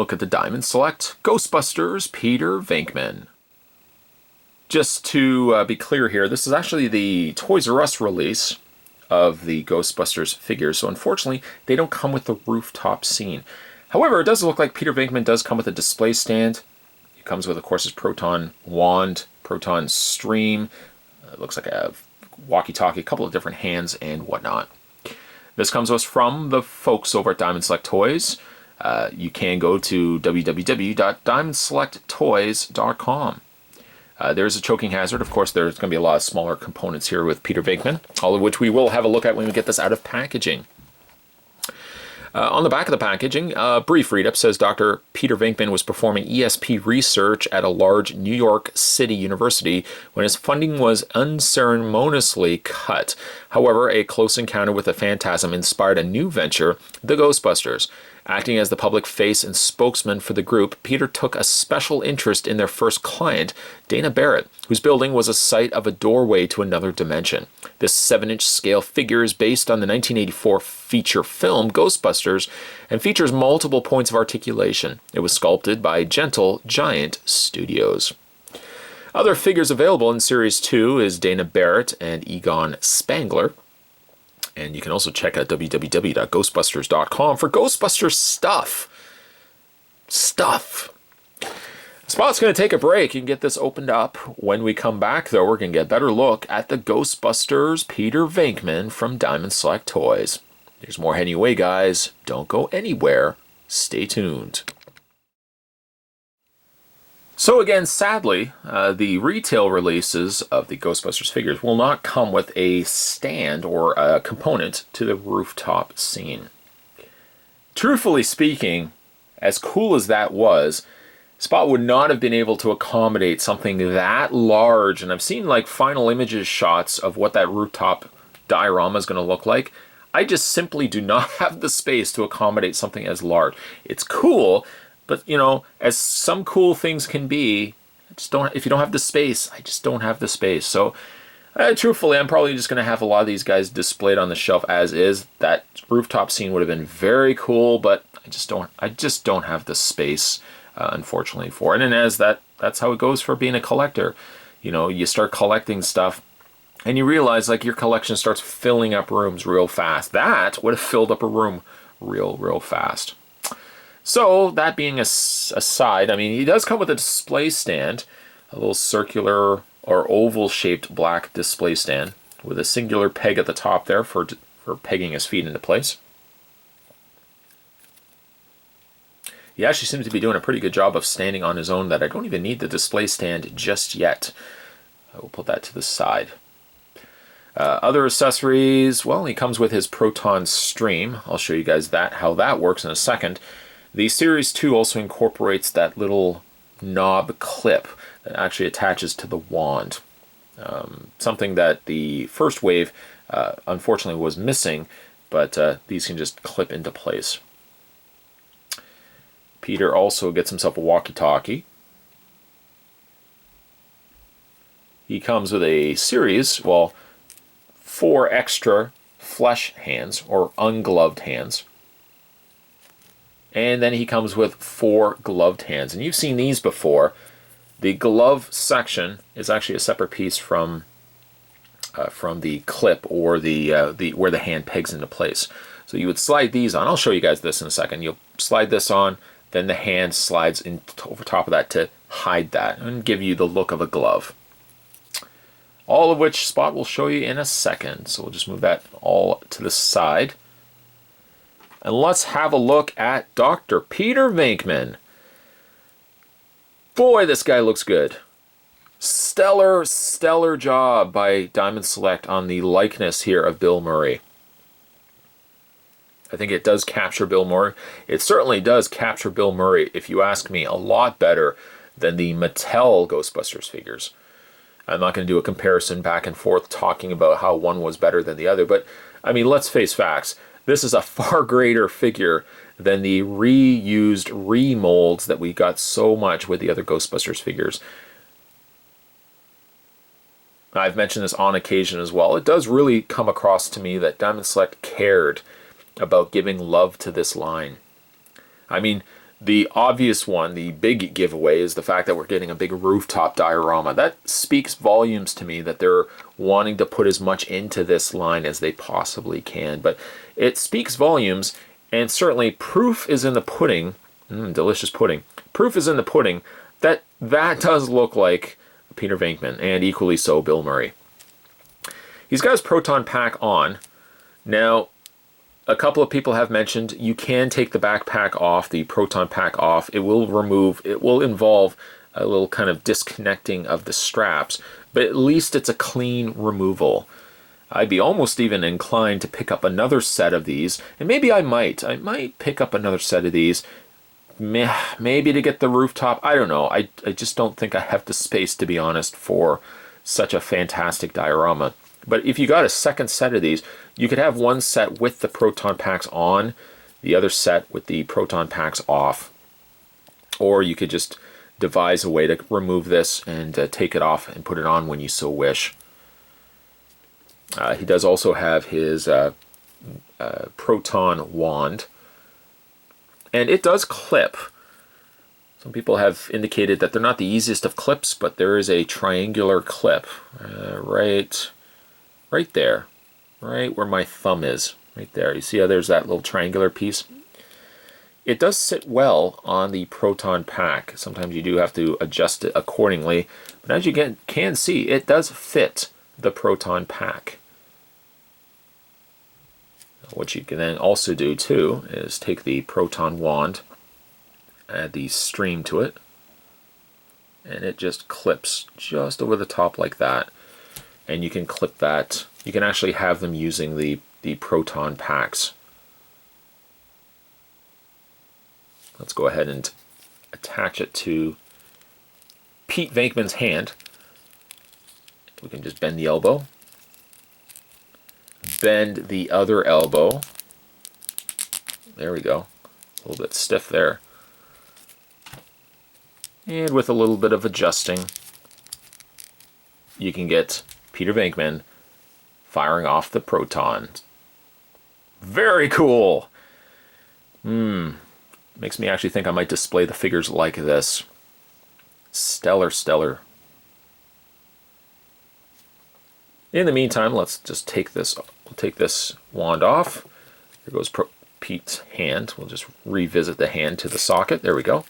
look at the Diamond Select Ghostbusters Peter Venkman. Just to be clear here, this is actually the Toys R Us release of the Ghostbusters figures, so unfortunately they don't come with the rooftop scene. However, it does look like Peter Venkman does come with a display stand. It comes with, of course, his Proton Wand, Proton Stream. It looks like a walkie-talkie, a couple of different hands and whatnot. This comes to us from the folks over at Diamond Select Toys. You can go to www.diamondselecttoys.com. There's a choking hazard. Of course, there's going to be a lot of smaller components here with Peter Venkman, all of which we will have a look at when we get this out of packaging. On the back of the packaging, a brief read-up says Dr. Peter Venkman was performing ESP research at a large New York City university when his funding was unceremoniously cut. However, a close encounter with a phantasm inspired a new venture, the Ghostbusters. Acting as the public face and spokesman for the group, Peter took a special interest in their first client, Dana Barrett, whose building was a site of a doorway to another dimension. This 7-inch scale figure is based on the 1984 feature film Ghostbusters and features multiple points of articulation. It was sculpted by Gentle Giant Studios. Other figures available in Series 2 is Dana Barrett and Egon Spangler. And you can also check out www.ghostbusters.com for Ghostbusters stuff. Spot's going to take a break. You can get this opened up. When we come back, though, we're going to get a better look at the Ghostbusters Peter Venkman from Diamond Select Toys. There's more heading away, guys. Don't go anywhere. Stay tuned. So again, sadly, the retail releases of the Ghostbusters figures will not come with a stand or a component to the rooftop scene. Truthfully speaking, as cool as that was, Spot would not have been able to accommodate something that large. And I've seen like final images shots of what that rooftop diorama is going to look like. I just simply do not have the space to accommodate something as large. It's cool. But, you know, as some cool things can be, if you don't have the space, I just don't have the space. So, truthfully, I'm probably just going to have a lot of these guys displayed on the shelf as is. That rooftop scene would have been very cool, but I just don't have the space, unfortunately, for it. And that's how it goes for being a collector. You know, you start collecting stuff, and you realize, like, your collection starts filling up rooms real fast. That would have filled up a room real fast. So, that being aside, I mean, he does come with a display stand, a little circular or oval-shaped black display stand with a singular peg at the top there for pegging his feet into place. He actually seems to be doing a pretty good job of standing on his own, that I don't even need the display stand just yet. I will put that to the side. Other accessories, well, he comes with his Proton Stream. I'll show you guys how that works in a second. The Series 2 also incorporates that little knob clip that actually attaches to the wand. Something that the first wave, unfortunately, was missing, but these can just clip into place. Peter also gets himself a walkie-talkie. He comes with a series, 4 extra flesh hands, or ungloved hands. And then he comes with 4 gloved hands. And you've seen these before. The glove section is actually a separate piece from the clip or the where the hand pegs into place. So you would slide these on. I'll show you guys this in a second. You'll slide this on, then the hand slides in over top of that to hide that and give you the look of a glove. All of which Spot will show you in a second. So we'll just move that all to the side. And let's have a look at Dr. Peter Venkman. Boy, this guy looks good. Stellar job by Diamond Select on the likeness here of Bill Murray. I think it does capture Bill Murray. It certainly does capture Bill Murray, if you ask me, a lot better than the Mattel Ghostbusters figures. I'm not going to do a comparison back and forth talking about how one was better than the other, but I mean, let's face facts. This is a far greater figure than the reused remolds that we got so much with the other Ghostbusters figures. I've mentioned this on occasion as well. It does really come across to me that Diamond Select cared about giving love to this line. I mean, The obvious one, the big giveaway, is the fact that we're getting a big rooftop diorama. That speaks volumes to me that they're wanting to put as much into this line as they possibly can. But it speaks volumes, and certainly proof is in the pudding. Delicious pudding. Proof is in the pudding that does look like Peter Venkman, and equally so Bill Murray. He's got his Proton Pack on. Now, a couple of people have mentioned you can take the backpack off, the Proton Pack off. It will involve a little kind of disconnecting of the straps, but at least it's a clean removal. I'd be almost even inclined to pick up another set of these, and maybe I might pick up another set of these, maybe to get the rooftop. I don't know. I just don't think I have the space, to be honest, for such a fantastic diorama. But if you got a second set of these, you could have one set with the Proton Packs on, the other set with the Proton Packs off. Or you could just devise a way to remove this and take it off and put it on when you so wish. He does also have his Proton Wand. And it does clip. Some people have indicated that they're not the easiest of clips, but there is a triangular clip right there, right where my thumb is, right there. You see how there's that little triangular piece? It does sit well on the Proton Pack. Sometimes you do have to adjust it accordingly, but as you can see, it does fit the Proton Pack. What you can then also do too is take the Proton Wand, add the stream to it, and it just clips just over the top like that. And you can clip that. You can actually have them using the Proton Packs. Let's go ahead and attach it to Pete Venkman's hand. We can just bend the elbow. Bend the other elbow. There we go. A little bit stiff there. And with a little bit of adjusting, you can get Peter Venkman firing off the protons. Very cool. Makes me actually think I might display the figures like this. Stellar, stellar. In the meantime, let's just take this. We'll take this wand off. There goes Pete's hand. We'll just revisit the hand to the socket. There we go.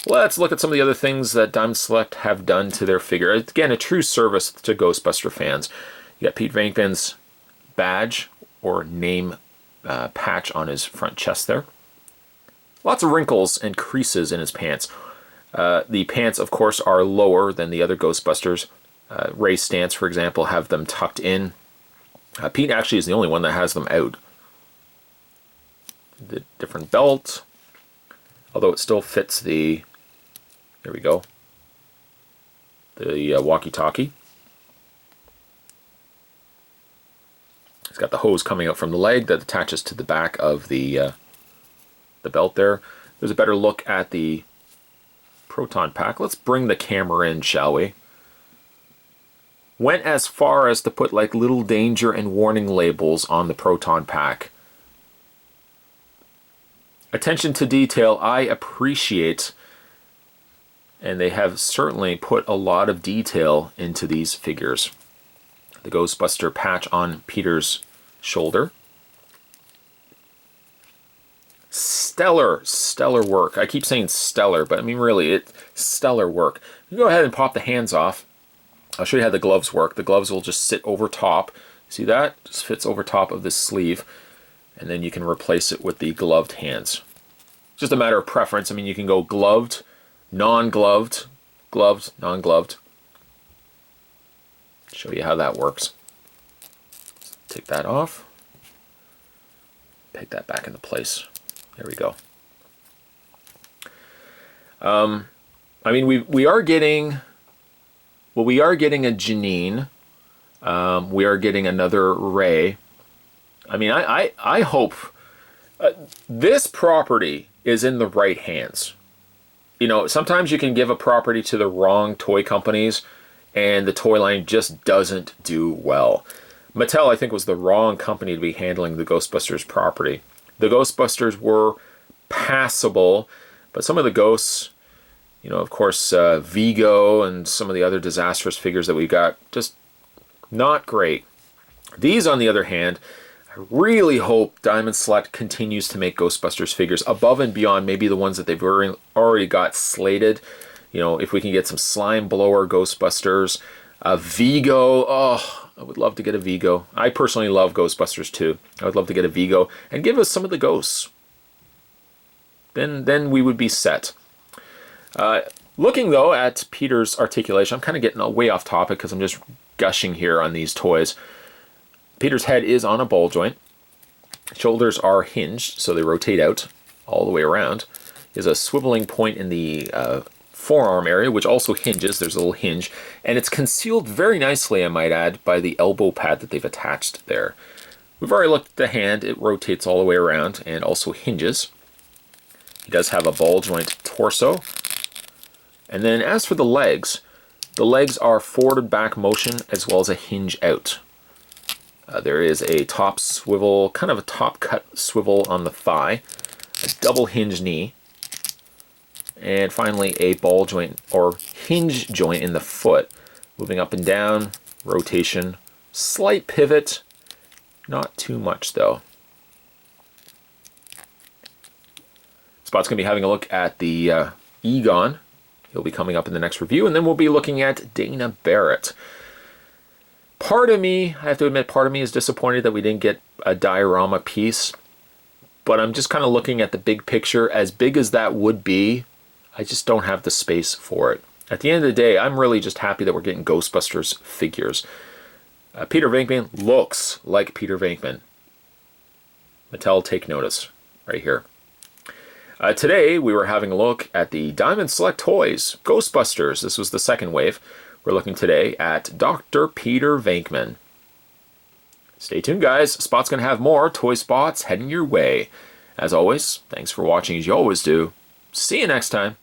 Let's look at some of the other things that Diamond Select have done to their figure. Again, a true service to Ghostbuster fans. You got Pete Venkman's badge or name patch on his front chest there. Lots of wrinkles and creases in his pants. The pants, of course, are lower than the other Ghostbusters. Ray's Stance, for example, have them tucked in. Pete actually is the only one that has them out. The different belt, although it still fits the, there we go, the walkie-talkie. It's got the hose coming out from the leg that attaches to the back of the belt there. There's a better look at the Proton Pack. Let's bring the camera in, shall we? Went as far as to put like little danger and warning labels on the Proton Pack. Attention to detail I appreciate, and they have certainly put a lot of detail into these figures. The Ghostbuster patch on Peter's shoulder. Stellar, stellar work. I keep saying stellar, but I mean really, it's stellar work. You go ahead and pop the hands off. I'll show you how the gloves work. The gloves will just sit over top. See that? Just fits over top of this sleeve. And then you can replace it with the gloved hands. Just a matter of preference. I mean, you can go gloved, non-gloved, gloved, non-gloved. Show you how that works. Take that off. Peg that back into place. There we go. I mean, we are getting... Well, we are getting a Janine. We are getting another Ray. I mean, I hope this property is in the right hands. You know, sometimes you can give a property to the wrong toy companies and the toy line just doesn't do well. Mattel, I think, was the wrong company to be handling the Ghostbusters property. The Ghostbusters were passable, but some of the ghosts, you know, of course, Vigo and some of the other disastrous figures that we've got, just not great. These, on the other hand, I really hope Diamond Select continues to make Ghostbusters figures above and beyond maybe the ones that they've already got slated. You know, if we can get some Slime Blower Ghostbusters, Vigo, oh, I would love to get a Vigo. I personally love Ghostbusters too. I would love to get a Vigo and give us some of the ghosts. Then we would be set. Looking though at Peter's articulation, I'm kind of getting way off topic because I'm just gushing here on these toys. Peter's head is on a ball joint. Shoulders are hinged, so they rotate out all the way around. There's a swiveling point in the forearm area, which also hinges. There's a little hinge, and it's concealed very nicely, I might add, by the elbow pad that they've attached there. We've already looked at the hand. It rotates all the way around and also hinges. He does have a ball joint torso. And then as for the legs are forward back motion as well as a hinge out. There is a top swivel, kind of a top cut swivel on the thigh, a double hinge knee, and finally a ball joint or hinge joint in the foot, moving up and down, rotation, slight pivot, not too much though. Spot's going to be having a look at the Egon. He'll be coming up in the next review, and then we'll be looking at Dana Barrett. Part of me, I have to admit, part of me is disappointed that we didn't get a diorama piece, but I'm just kind of looking at the big picture. As big as that would be, I just don't have the space for it. At the end of the day, I'm really just happy that we're getting Ghostbusters figures. Peter Venkman looks like Peter Venkman. Mattel, take notice right here. Today, we were having a look at the Diamond Select Toys, Ghostbusters. This was the second wave. We're looking today at Dr. Peter Venkman. Stay tuned, guys. Spot's going to have more toy spots heading your way. As always, thanks for watching as you always do. See you next time.